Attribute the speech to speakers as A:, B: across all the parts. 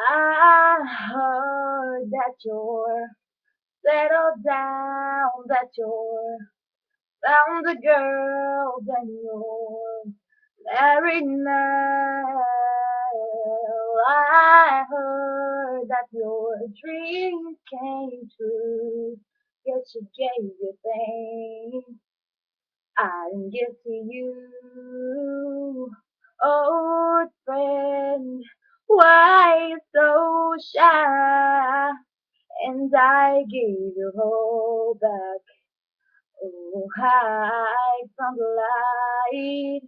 A: I heard that you're settled down, that you're found a girl, then you're married now. I heard that your dreams came true. Yes, you gave your thing. I didn't give to you. Old friend, why you so shy? And I gave your whole back. Oh, hide from the light.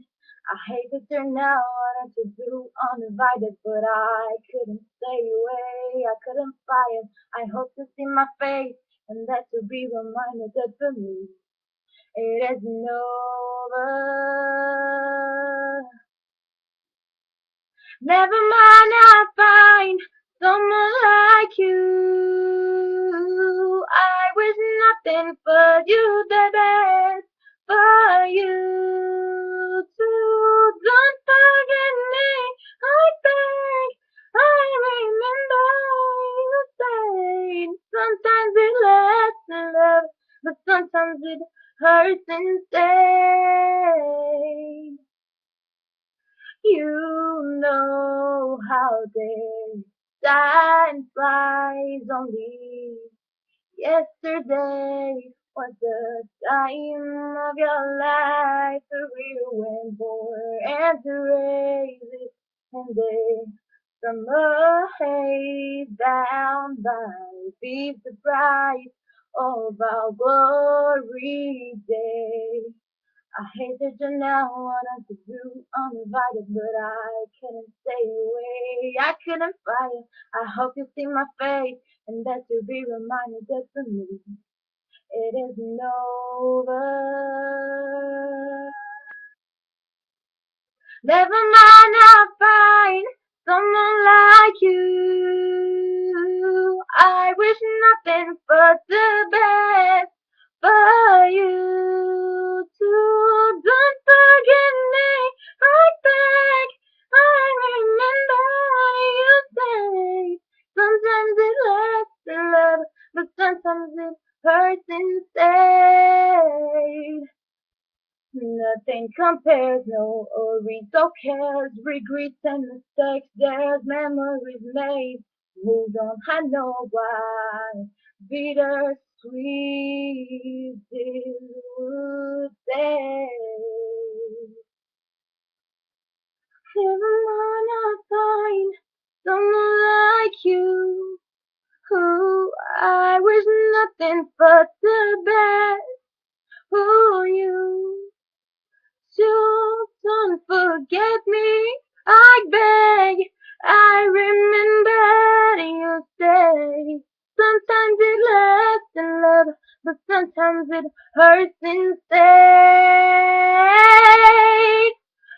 A: I hate to turn out what to do uninvited, but I couldn't stay away. I couldn't fight. I hope to see my face, and that to be reminded that for me it isn't over. Never mind, I'll find someone like you. I wish nothing but you the best for you too. Don't forget me, I beg. I remember you saying sometimes it lasts in love, but sometimes it hurts instead. You know how they time flies. Only yesterday was the time of your life. The real went for and to raise it, and they summer haze bound by be surprised of our glory day. I hate that you now wanted to do uninvited, but I couldn't stay away. I couldn't fight it. I hope you see my face, and that you'll be reminded that for me it isn't over. Never mind, I'll find someone like you. I wish nothing but the best for you too. Don't forget me, I beg. I remember you say sometimes it lasts in love, but sometimes it hurts instead. Nothing compares, no worries or cares, regrets and mistakes, there's memories made. Moved on, I know why. Bitter sweet it would say. Never mind, I'll find someone like you, who I wish nothing but the best for you. So don't forget me, I beg. I remember you say sometimes it lasts in love, but sometimes it hurts instead.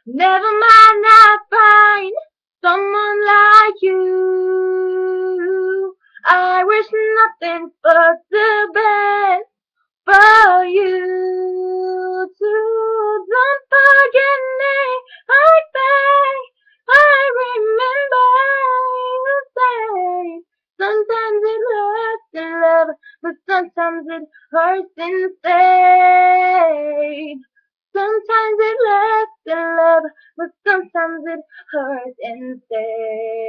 A: Never mind, I find someone like you. I wish nothing but the best for you too. Don't forget me, I beg. I remember you say sometimes it lasts in love, but sometimes it hurts instead. Sometimes it lasts in love, but sometimes it hurts instead.